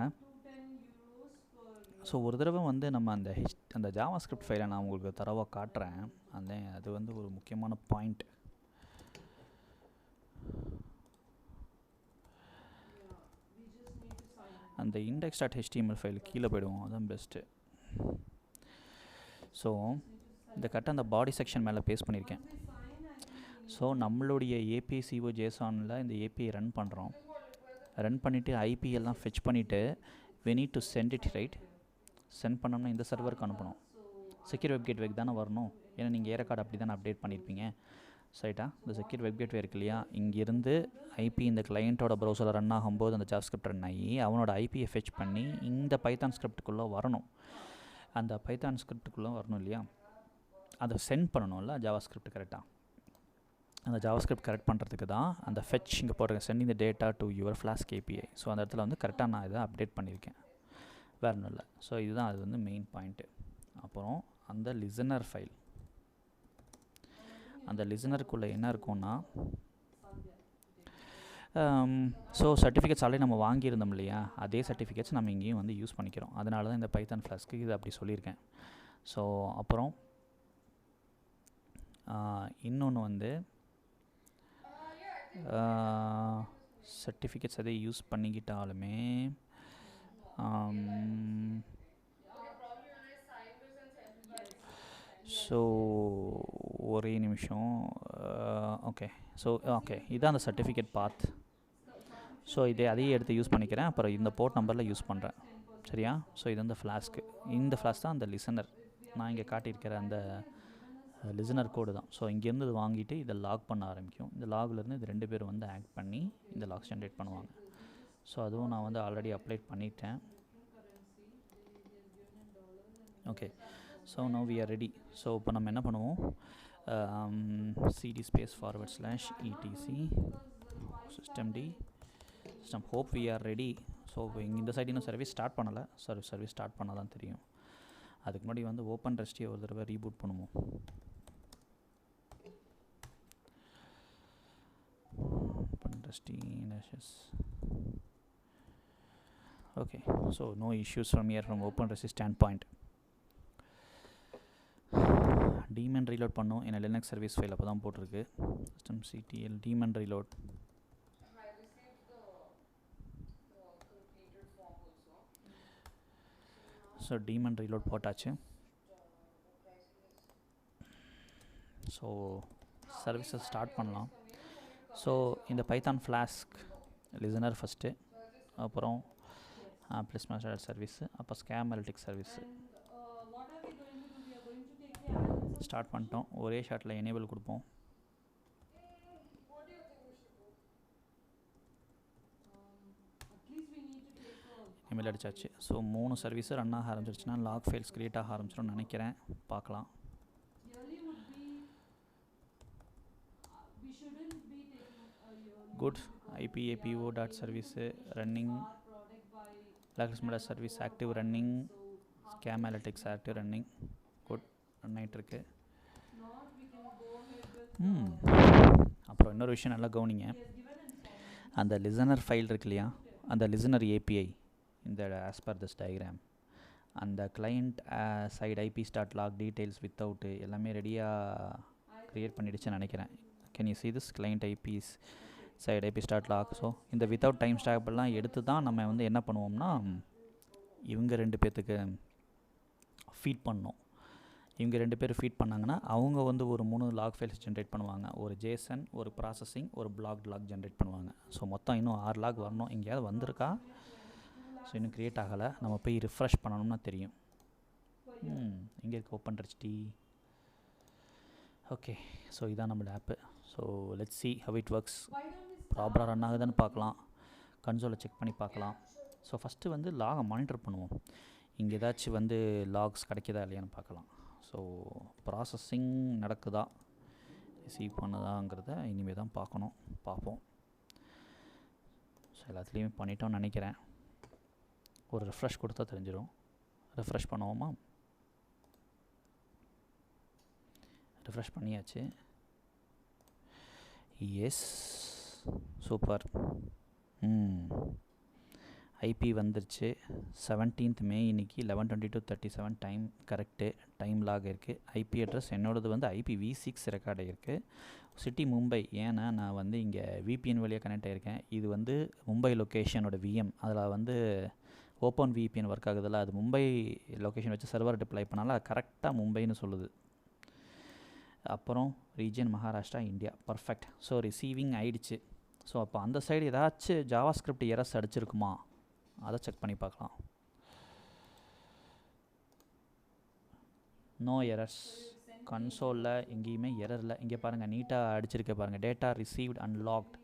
ஸோ ஒரு தடவை வந்து நம்ம அந்த ஜாவாஸ்கிரிப்ட் ஃபைலை நான் உங்களுக்கு தரவாக காட்டுறேன். அது வந்து ஒரு முக்கியமான பாயிண்ட். அந்த index.html ஃபைல் கீழே போய்டுவோம், அதுதான் பெஸ்ட்டு. ஸோ இந்த கரெக்டாக அந்த பாடி செக்ஷன் மேலே பேஸ்ட் பண்ணியிருக்கேன். ஸோ நம்மளுடைய API CO JSONல இந்த API ரன் பண்ணுறோம். ரன் பண்ணிவிட்டு IP எல்லாம் ஃபெச் பண்ணிவிட்டு we need to send it, right? Send பண்ணோம்னா இந்த சர்வருக்கு அனுப்பணும். செக்யூர் வெப் கேட்வேக்கு தானே வரணும், ஏன்னா நீங்கள் ஏரக்கார்டு அப்படி தானே அப்டேட் பண்ணியிருப்பீங்க. ரைட்டா? இந்த செக்யூர் வெப் கேட்வே இருக்கு இல்லையா, இங்கேருந்து IP இந்த கிளையண்ட்டோட ப்ரௌசரில் ரன் ஆகும்போது அந்த ஜாவாஸ்கிரிப்ட் ரன் ஆகி அவனோட IPயை ஃபெச் பண்ணி இந்த பைத்தான் ஸ்கிரிப்டுக்குள்ளே வரணும். அந்த பைத்தான் ஸ்கிரிப்டுக்குள்ளே வரணும் இல்லையா, அதை சென்ட் பண்ணணும்ல ஜாவாஸ்கிரிப்ட் கரெக்டாக. அந்த ஜாவாஸ்கிரிப்ட் கரெக்ட் பண்ணுறதுக்கு தான் அந்த ஃபெச் இங்கே போட்டிருக்கேன், sending the data to your flask API. So அந்த இடத்துல வந்து கரெக்டாக நான் இதை அப்டேட் பண்ணியிருக்கேன், வேறு ஒன்றும் இல்லை. ஸோ இதுதான் அது வந்து மெயின் பாயிண்ட்டு. அப்புறம் அந்த லிசனர் ஃபைல், அந்த லிசனருக்குள்ளே என்ன இருக்கும்னா, ஸோ சர்டிஃபிகேட்ஸ் ஆல்ரெடி நம்ம வாங்கியிருந்தோம் இல்லையா, அதே சர்டிஃபிகேட்ஸ் நம்ம இங்கேயும் வந்து யூஸ் பண்ணிக்கிறோம். அதனால தான் இந்த பைத்தான் ஃப்ளாஸ்க்கு இது அப்படி சொல்லியிருக்கேன். ஸோ அப்புறம் இன்னொன்று வந்து சர்டிஃபிகேட்ஸ் அதை யூஸ் பண்ணிக்கிட்டாலுமே ஸோ ஒரே நிமிஷம். ஓகே, ஸோ ஓகே, இதுதான் அந்த சர்டிஃபிகேட் பாத். ஸோ அதையே எடுத்து யூஸ் பண்ணிக்கிறேன். அப்புறம் இந்த போர்ட் நம்பரில் யூஸ் பண்ணுறேன், சரியா? ஸோ இது வந்து ஃப்ளாஸ்க்கு, இந்த ஃப்ளாஸ்க் தான் அந்த லிசனர். நான் இங்கே காட்டியிருக்கிற அந்த லிசனர் கோடு தான். ஸோ இங்கேருந்து இது வாங்கிட்டு இதை லாக் பண்ண ஆரம்பிக்கும். இந்த லாக்லேருந்து இது 2 பேர் வந்து ஆக்ட் பண்ணி இந்த லாக்ஸ் ஜென்ரேட் பண்ணுவாங்க. ஸோ அதுவும் நான் வந்து ஆல்ரெடி அப்ளை பண்ணிட்டேன். Okay, so now we are ready. So இப்போ நம்ம என்ன பண்ணுவோம், cd//etc systemd system hope we are ready. So இந்த சைடு இன்னும் சர்வீஸ் ஸ்டார்ட் பண்ணலை, சர்வீஸ் ஸ்டார்ட் பண்ணால் தான் தெரியும். அதுக்கு முன்னாடி வந்து ஓப்பன் ரெஸ்ட்டே ஒரு தடவை ரீபூட் பண்ணுவோம். OpenResty okay. So no issues from here from OpenResty standpoint. Daemon reload பண்ணோம், ஏன்னா லினக்ஸ் சர்வீஸ் ஃபைல் அப்போ தான் போட்டிருக்கு. systemctl daemon reload. So daemon reload போட்டாச்சு. ஸோ சர்வீஸை ஸ்டார்ட் பண்ணலாம். ஸோ இந்த பைத்தான் ஃப்ளாஸ்க் லிசனர் ஃபஸ்ட்டு, அப்புறம் ப்ளஸ் மாஸ்டர் சர்வீஸு, அப்புறம் ஸ்கேம் அனலிட்டிக்ஸ் சர்வீஸு ஸ்டார்ட் பண்ணிட்டோம். ஒரே ஷாட்டில் எனேபிள் கொடுப்போம். இமெயில் அடிச்சாச்சு. ஸோ 3 சர்வீஸு ரன் ஆக ஆரம்பிச்சிருச்சுன்னா லாக் ஃபைல்ஸ் க்ரியேட் ஆக ஆரம்பிச்சிடும்னு நினைக்கிறேன், பார்க்கலாம். குட். IPAPO.service ரன்னிங், லாக்ஸ்மெட் service active running, scam analytics active running. Good, run ஆகிட்டுருக்கு. அப்புறம் இன்னொரு விஷயம் நல்லா கவனிங்க, அந்த லிசனர் ஃபைல் இருக்கு இல்லையா, அந்த லிசனர் API இந்த ஆஸ் பர் திஸ் டயக்ராம், அந்த client side IP.log details without எல்லாமே ரெடியாக க்ரியேட் பண்ணிடுச்சுன்னு நினைக்கிறேன். Can you see this client IPs side IP.log. So இந்த வித்தவுட் டைம் ஸ்டாப்லாம் எடுத்து தான் நம்ம வந்து என்ன பண்ணுவோம்னா இவங்க 2 பேர்த்துக்கு ஃபீட் பண்ணோம். இவங்க 2 பேர் ஃபீட் பண்ணாங்கன்னா அவங்க வந்து ஒரு 3 லாக் ஃபைல்ஸ் ஜென்ரேட் பண்ணுவாங்க. ஒரு JSON, ஒரு ப்ராசஸிங், ஒரு பிளாக் லாக் ஜென்ரேட் பண்ணுவாங்க. ஸோ மொத்தம் இன்னும் 6 லாக் வரணும். எங்கேயாவது வந்திருக்கா? ஸோ இன்னும் க்ரியேட் ஆகலை. நம்ம போய் ரிஃப்ரெஷ் பண்ணணும்னா தெரியும். இங்கே இருக்க ஓப்பன் ரெஸ்டி. ஓகே, ஸோ இதான் நம்மளோட app. So let's see how it works. ப்ராப்பராக ரன் ஆகுதுன்னு பார்க்கலாம், கன்சோலை செக் பண்ணி பார்க்கலாம். ஸோ ஃபஸ்ட்டு வந்து லாகை மானிட்டர் பண்ணுவோம். இங்கே ஏதாச்சும் வந்து லாக்ஸ் கிடைக்குதா இல்லையான்னு பார்க்கலாம். ஸோ ப்ராசஸிங் நடக்குதா ரிசீவ் பண்ணுதாங்கிறத இனிமேல் தான் பார்ப்போம். ஸோ எல்லாத்துலேயுமே பண்ணிட்டோம்னு நினைக்கிறேன். ஒரு ரெஃப்ரெஷ் கொடுத்தா தெரிஞ்சிடும். ரெஃப்ரெஷ் பண்ணுவோமா? ரெஃப்ரெஷ் பண்ணியாச்சு. S, super. ஐபி வந்துருச்சு. 17th May இன்றைக்கி 11:22:37 டைம் கரெக்டு. டைம் லாக் இருக்குது. ஐபி அட்ரஸ் என்னோடது வந்து IPv6 ரெக்கார்ட் ஆகிருக்கு. சிட்டி மும்பை. ஏன்னா நான் வந்து இங்கே VPN வழியாக கனெக்ட் ஆகிருக்கேன். இது வந்து மும்பை லொக்கேஷனோட VM. அதில் வந்து ஓப்பன் VPN ஒர்க் ஆகுதில்ல, அது மும்பை லொக்கேஷன் வச்சு சர்வர் டிப்ளை பண்ணாலும் அது கரெக்டாக மும்பைன்னு சொல்லுது. அப்புறம் region Maharashtra, India. Perfect. So receiving ஆயிடுச்சு. ஸோ அப்போ அந்த சைடு ஏதாச்சும் ஜாவாஸ்கிரிப்ட் எரர்ஸ் அடிச்சிருக்குமா அதை செக் பண்ணி பார்க்கலாம். No errors. கன்சோலில் எங்கேயுமே எரர் இல்லை. இங்கே பாருங்கள், நீட்டாக அடிச்சிருக்க பாருங்கள், டேட்டா ரிசீவ்ட் அன்லாக்ட்.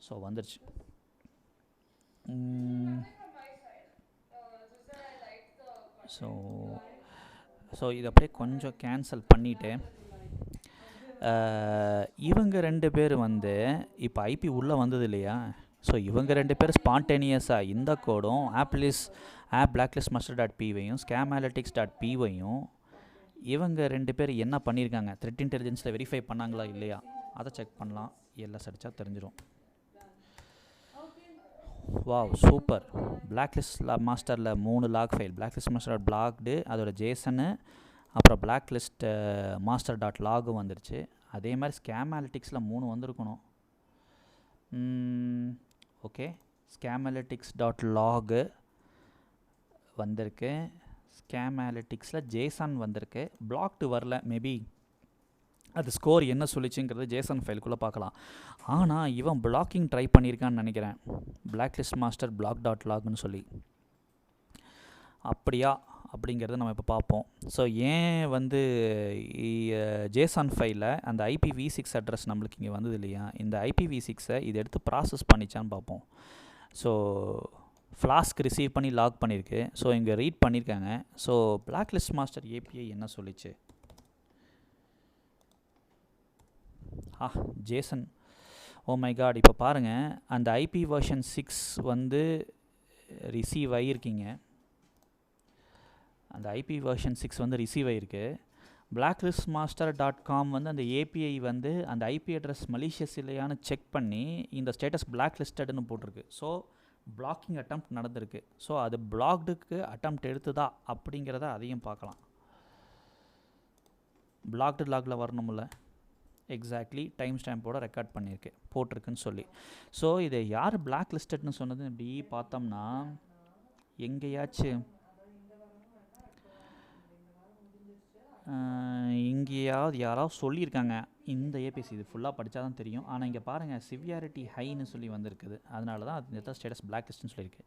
ஸோ வந்துருச்சு. ஸோ இதை அப்படியே கொஞ்சம் கேன்சல் பண்ணிவிட்டு இவங்க 2 பேர் வந்து இப்போ ஐபி உள்ளே வந்தது இல்லையா? ஸோ இவங்க 2 பேர் ஸ்பான்டேனியஸாக இந்த கோடும் blacklistmaster.pyயும் scamanalytics.pyயும் இவங்க 2 பேர் என்ன பண்ணியிருக்காங்க, த்ரெட் இன்டெலிஜென்ஸில் வெரிஃபை பண்ணாங்களா இல்லையா அதை செக் பண்ணலாம். எல்லாம் அடித்தா தெரிஞ்சிடும். Wow, super. பிளாக்லிஸ்ட் மாஸ்டரில் 3 log file, blacklist master blocked, அதோட ஜேசனு, அப்புறம் பிளாக்லிஸ்ட் மாஸ்டர் டாட் லாகும் வந்துருச்சு. அதே மாதிரி ஸ்கேமாலிட்டிக்ஸில் 3 வந்திருக்கணும். ஓகே, scamanalytics.log வந்திருக்கு. ஸ்கேமாலிட்டிக்ஸில் ஜேசன் வந்திருக்கு. பிளாக்டு வரல. மேபி அது ஸ்கோர் என்ன சொல்லிச்சுங்கிறது ஜேசன் ஃபைலுக்குள்ளே பார்க்கலாம். ஆனால் இவன் பிளாக்கிங் ட்ரை பண்ணியிருக்கான்னு நினைக்கிறேன், பிளாக்லிஸ்ட் மாஸ்டர் block.logன்னு சொல்லி. அப்படியா அப்படிங்கிறத நம்ம இப்போ பார்ப்போம். ஸோ ஏன் வந்து ஜேசன் ஃபைலில் அந்த IPv6 அட்ரஸ் நம்மளுக்கு இங்கே வந்தது இல்லையா, இந்த IPv6-ஐ இதை எடுத்து ப்ராசஸ் பண்ணிச்சான்னு பார்ப்போம். ஸோ ஃப்ளாஸ்க் ரிசீவ் பண்ணி லாக் பண்ணியிருக்கு. ஸோ இங்கே ரீட் பண்ணியிருக்காங்க. ஸோ பிளாக்லிஸ்ட் மாஸ்டர் API என்ன சொல்லிச்சு? JSON, oh my god. இப்போ பாருங்கள், அந்த IP version 6 வந்து ரிசீவ் ஆகியிருக்கீங்க. அந்த IP version 6 வந்து ரிசீவ் ஆகிருக்கு. blacklistmaster.com வந்து அந்த API வந்து அந்த IP அட்ரஸ் மலிஷியஸ் இல்லையான்னு செக் பண்ணி இந்த ஸ்டேட்டஸ் பிளாக்லிஸ்டட்னு போட்டிருக்கு. ஸோ பிளாக்கிங் அட்டம்ப்ட் நடந்திருக்கு. ஸோ அது பிளாக்டுக்கு அட்டம்ப்ட் எடுத்துதா அப்படிங்கிறத அதையும் பார்க்கலாம். பிளாக்டு லாகில் வரணும்ல, எக்ஸாக்ட்லி டைம் ஸ்டாம்போட ரெக்கார்ட் பண்ணியிருக்கு, போட்டிருக்குன்னு சொல்லி. ஸோ இதை யார் பிளாக் லிஸ்டட்னு சொன்னது இப்படி பார்த்தோம்னா, எங்கேயாச்சும் இங்கேயாவது யாராவது சொல்லியிருக்காங்க இந்த ஏபிசி. இது ஃபுல்லாக படித்தா தான் தெரியும். ஆனால் இங்கே பாருங்கள், சிவியாரிட்டி ஹைன்னு சொல்லி வந்திருக்குது. அதனால தான் அது இந்த ஸ்டேட்டஸ் பிளாக் லிஸ்ட்னு சொல்லியிருக்கு.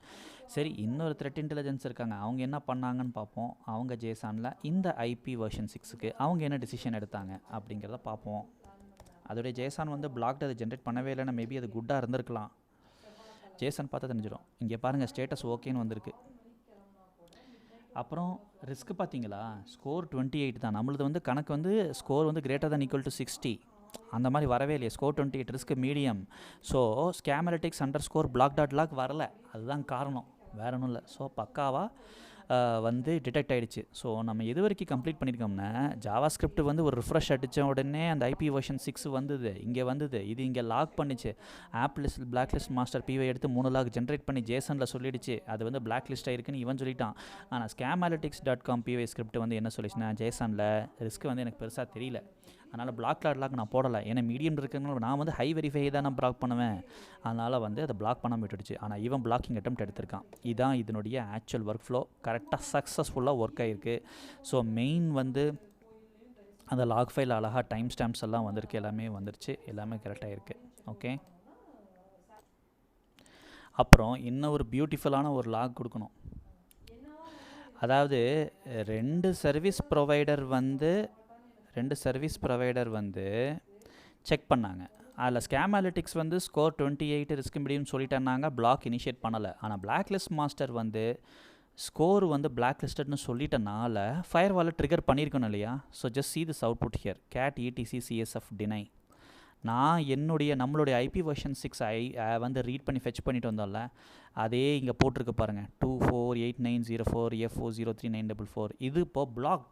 சரி, இன்னொரு த்ரெட் இன்டெலிஜென்ஸ் இருக்காங்க, அவங்க என்ன பண்ணாங்கன்னு பார்ப்போம். அவங்க ஜேசானில் இந்த IP version 6க்கு அவங்க என்ன டிசிஷன் எடுத்தாங்க அப்படிங்கிறத பார்ப்போம். அதோடைய ஜேசான் வந்து பிளாக்டு அதை ஜென்ரேட் பண்ணவே இல்லைன்னா மேபி அது குட்டாக இருந்திருக்கலாம். ஜேசன் பார்த்தா தெரிஞ்சிடும். இங்கே பாருங்கள், ஸ்டேட்டஸ் ஓகேன்னு வந்திருக்கு. அப்புறம் ரிஸ்க் பார்த்தீங்களா, ஸ்கோர் 28 தான். நம்மளது வந்து கணக்கு வந்து ஸ்கோர் வந்து >= 60 அந்த மாதிரி வரவே இல்லையே. Score 28, risk medium. So scamanalytics_block.log வரல. அதுதான் காரணம், வேற ஒன்றும் இல்லை. ஸோ பக்காவாக வந்து டிடெக்ட் ஆகிடுச்சு. ஸோ நம்ம எது வரைக்கும் கம்ப்ளீட் பண்ணியிருக்கோம்னா, ஜாவாஸ்கிரிப்ட் வந்து ஒரு ரிஃப்ரெஷ் அடித்த உடனே அந்த IP version 6 வந்தது, இங்கே வந்தது. இது இங்கே லாக் பண்ணிச்சு. பிளாக்லிஸ்ட் மாஸ்டர் PY எடுத்து 3 லாக் ஜென்ரேட் பண்ணி ஜேசனில் சொல்லிடுச்சு அது வந்து பிளாக் லிஸ்ட் ஆகிருக்குன்னு இவன் சொல்லிட்டான். ஆனால் scamanalytics.com PY ஸ்கிரிப்ட் வந்து என்ன சொல்லிச்சுன்னா, ஜேசனில் ரிஸ்க் வந்து எனக்கு பெருசாக தெரியல, அதனால் block.log நான் போடலை. ஏன்னா மீடியம் இருக்கிறதுனால நான் வந்து ஹை வெரிஃபை தான் நான் பிளாக் பண்ணுவேன், அதனால் வந்து அதை பிளாக் பண்ண விட்டுடுச்சு. ஆனால் இவன் பிளாக்கிங் அட்டெம்ப்ட் எடுத்திருக்கான். இதுதான் இதனுடைய ஆக்சுவல் ஒர்க் ஃப்ளோ. கரெக்டாக சக்ஸஸ்ஃபுல்லாக ஒர்க் ஆகிருக்கு. ஸோ மெயின் வந்து அந்த லாக் ஃபைல் அழகாக டைம் ஸ்டாம்ப்ஸ் எல்லாம் வந்திருக்கு, எல்லாமே வந்துருச்சு, எல்லாமே கரெக்டாக இருக்குது. ஓகே, அப்புறம் இன்னும் ஒரு பியூட்டிஃபுல்லான ஒரு லாக் கொடுக்கணும். அதாவது ரெண்டு சர்வீஸ் ப்ரொவைடர் வந்து செக் பண்ணாங்க. அதில் ஸ்கேமாலிட்டிக்ஸ் வந்து ஸ்கோர் 28 ரிஸ்க் மீடியம் சொல்லிட்டேன்னாங்க, பிளாக் இனிஷியேட் பண்ணலை. ஆனால் பிளாக்லிஸ்ட் மாஸ்டர் வந்து ஸ்கோர் வந்து பிளாக் லிஸ்டட்னு சொல்லிட்டனால ஃபயர்வாலை ட்ரிகர் பண்ணியிருக்கணும் இல்லையா? So just see this output here cat etc csf deny. நான் நம்மளுடைய ஐபி வெர்ஷன் 6 வந்து ரீட் பண்ணி ஃபெச் பண்ணிட்டு வந்தோம்ல, அதே இங்கே போட்டிருக்கு பாருங்கள் 248904F403944. இது இப்போ பிளாக்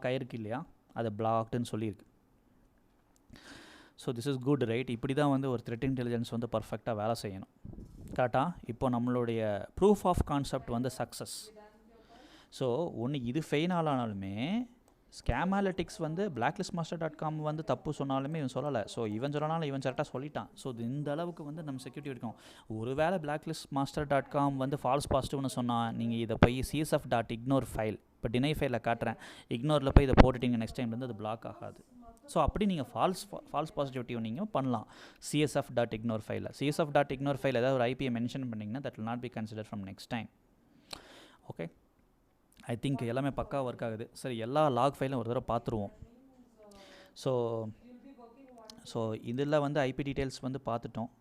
ஆகிருக்கு இல்லையா? அது பிளாக்டுன்னு சொல்லியிருக்கு. So this is good right. இப்படி தான் வந்து ஒரு த்ரெட் இன்டெலிஜென்ஸ் வந்து பர்ஃபெக்டாக வேலை செய்யணும். கரெக்டாக இப்போ நம்மளுடைய ப்ரூஃப் ஆஃப் கான்செப்ட் வந்து சக்ஸஸ். ஸோ ஒன்று இது ஃபெயில் ஆனாலுமே ஸ்கேமாலிட்டிக்ஸ் வந்து blacklistmaster.com வந்து தப்பு சொன்னாலுமே இவன் சொல்லலை. ஸோ இவன் சொல்லனாலும் இவன் கரெக்டாக சொல்லிட்டான். ஸோ இந்த அளவுக்கு வந்து நம்ம செக்யூரிட்டி இருக்கும். ஒருவேளை blacklistmaster.com வந்து ஃபால்ஸ் பாசிட்டிவ்னு சொன்னால் நீங்கள் இதை போய் csf.ignore ஃபைல், இப்போ டினை ஃபைலில் காட்டுறேன், இக்னோரில் போய் இதை போட்டுட்டீங்க, நெக்ஸ்ட் டைம்லேருந்து அது பிளாக் ஆகாது. ஸோ அப்படி நீங்கள் ஃபால்ஸ் பாசிட்டிவிட்டி நீங்கள் பண்ணலாம் csf.ignore ஃபைலில். csf.ignore ஃபைல் ஏதாவது ஒரு ஐபியை மென்ஷன் பண்ணிங்கன்னா that will not be considered from next time. Okay, I think எல்லாமே பக்காவாக ஒர்க் ஆகுது. சரி, எல்லா லாக் ஃபைலும் ஒரு தடவை பார்த்துருவோம். ஸோ இதில் வந்து ஐபி டீட்டெயில்ஸ் வந்து பார்த்துட்டோம்.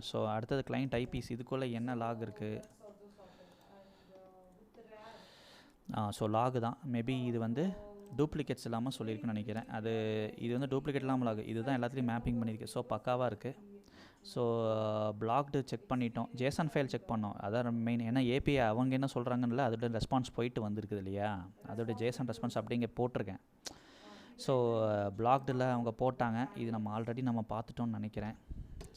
ஸோ அடுத்தது கிளைண்ட் ஐபிஸ், இதுக்குள்ளே என்ன லாக் இருக்குது? ஸோ லாகு தான். மேபி இது வந்து டூப்ளிகேட்ஸ் இல்லாமல் சொல்லியிருக்குன்னு நினைக்கிறேன். இது வந்து டூப்ளிகேட் இல்லாமல் லாகு, இதுதான் எல்லாத்துலேயும் மேப்பிங் பண்ணியிருக்கு. ஸோ பக்காவாக இருக்குது. ஸோ பிளாக்டு செக் பண்ணிட்டோம், ஜேசன் ஃபைல் செக் பண்ணோம், அதான் மெயின். ஏன்னா ஏபிஐ அவங்க என்ன சொல்கிறாங்கன்னு அதோட ரெஸ்பான்ஸ் போயிட்டு வந்திருக்குது இல்லையா? அதோட ஜேசன் ரெஸ்பான்ஸ் அப்படிங்க போட்டிருக்கேன். ஸோ பிளாக்டில் அவங்க போட்டாங்க, இது நம்ம பார்த்துட்டோம்னு நினைக்கிறேன்.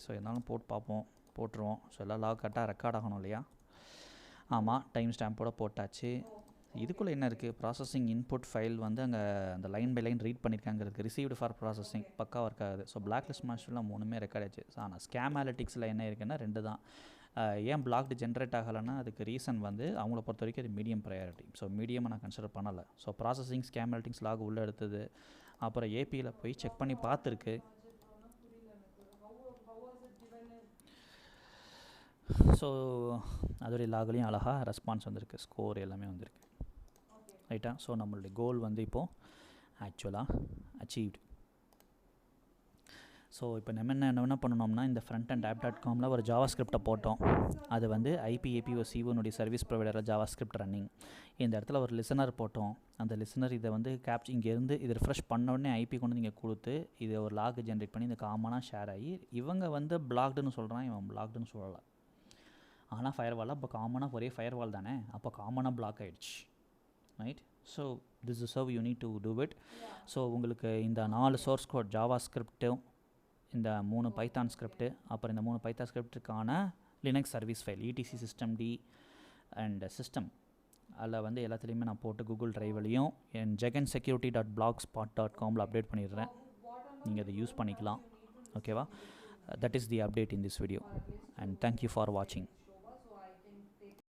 ஸோ இருந்தாலும் போட்டுருவோம். ஸோ எல்லாம் லாக் கரெக்டாக ரெக்கார்ட் ஆகணும் இல்லையா? ஆமாம், டைம் ஸ்டாம்போட போட்டாச்சு. இதுக்குள்ளே என்ன இருக்குது? ப்ராசஸிங் இன்புட் ஃபைல் வந்து அங்கே அந்த லைன் பை லைன் ரீட் பண்ணியிருக்காங்கிறதுக்கு ரிசீவ்டு ஃபார் ப்ராசஸிங் பக்கா ஒர்க் ஆகுது. ஸோ பிளாக்லிஸ்ட் மாஸ்டரில் 3மே ரெக்கார்ட் ஆச்சு. ஆனால் ஸ்கேமாலிட்டிக்ஸில் என்ன இருக்குன்னா 2 தான். ஏன் பிளாக்டு ஜென்ரேட் ஆகலைன்னா அதுக்கு ரீசன் வந்து அவங்கள பொறுத்த வரைக்கும் அது மீடியம் ப்ரையாரிட்டி. ஸோ மீடியம் நான் கன்சிடர் பண்ணலை. ஸோ ப்ராசஸிங் ஸ்கேமாலிட்டிக்ஸ் லாக் உள்ளே எடுத்தது, அப்புறம் ஏபியில் போய் செக் பண்ணி பார்த்துருக்கு. ஸோ அதோடைய லாக்லேயும் அழகாக ரெஸ்பான்ஸ் வந்திருக்கு, ஸ்கோர் எல்லாமே வந்திருக்கு. ரைட்டா? ஸோ நம்மளுடைய கோல் வந்து இப்போது ஆக்சுவலாக அச்சீவ்டு. ஸோ இப்போ நம்ம என்ன பண்ணணும்னா, இந்த ஃப்ரண்ட் அண்ட் app.comல ஒரு ஜாவா ஸ்கிரிப்டை போட்டோம். அது வந்து IPAPOC1 சர்வீஸ் ப்ரொவைடரில் ஜாவா ஸ்கிரிப்ட் ரன்னிங். இந்த இடத்துல ஒரு லிசனர் போட்டோம். அந்த லிசனர் இதை வந்து இங்கேருந்து இது ரிஃப்ரெஷ் பண்ண உடனே ஐபி கொண்டு நீங்கள் கொடுத்து இதை ஒரு லாக் ஜென்ரேட் பண்ணி இந்த காமனாக ஷேர் ஆகி இவங்க வந்து பிளாக்டுன்னு சொல்கிறான், இவன் பிளாக்டுன்னு சொல்லலை. ஆனால் ஃபயர்வாலாக இப்போ காமனாக ஒரே ஃபயர்வால் தானே, அப்போ காமனாக பிளாக் ஆகிடுச்சு. Right? So this is how you need to do it. So உங்களுக்கு இந்த 4 சோர்ஸ் கோட் ஜாவா ஸ்கிரிப்ட்டும், இந்த 3 பைத்தான் ஸ்கிரிப்ட்டு, அப்புறம் இந்த 3 பைத்தான் ஸ்கிரிப்டுக்கான Linux service file etc systemd and system, அதில் வந்து எல்லாத்துலேயுமே நான் போட்டு கூகுள் ட்ரைவ்லையும் என் jegansecurity.blogspot.comல அப்டேட் பண்ணிடுறேன். நீங்கள் அதை யூஸ் பண்ணிக்கலாம். ஓகேவா? That is the update in this video and thank you for வாட்சிங்.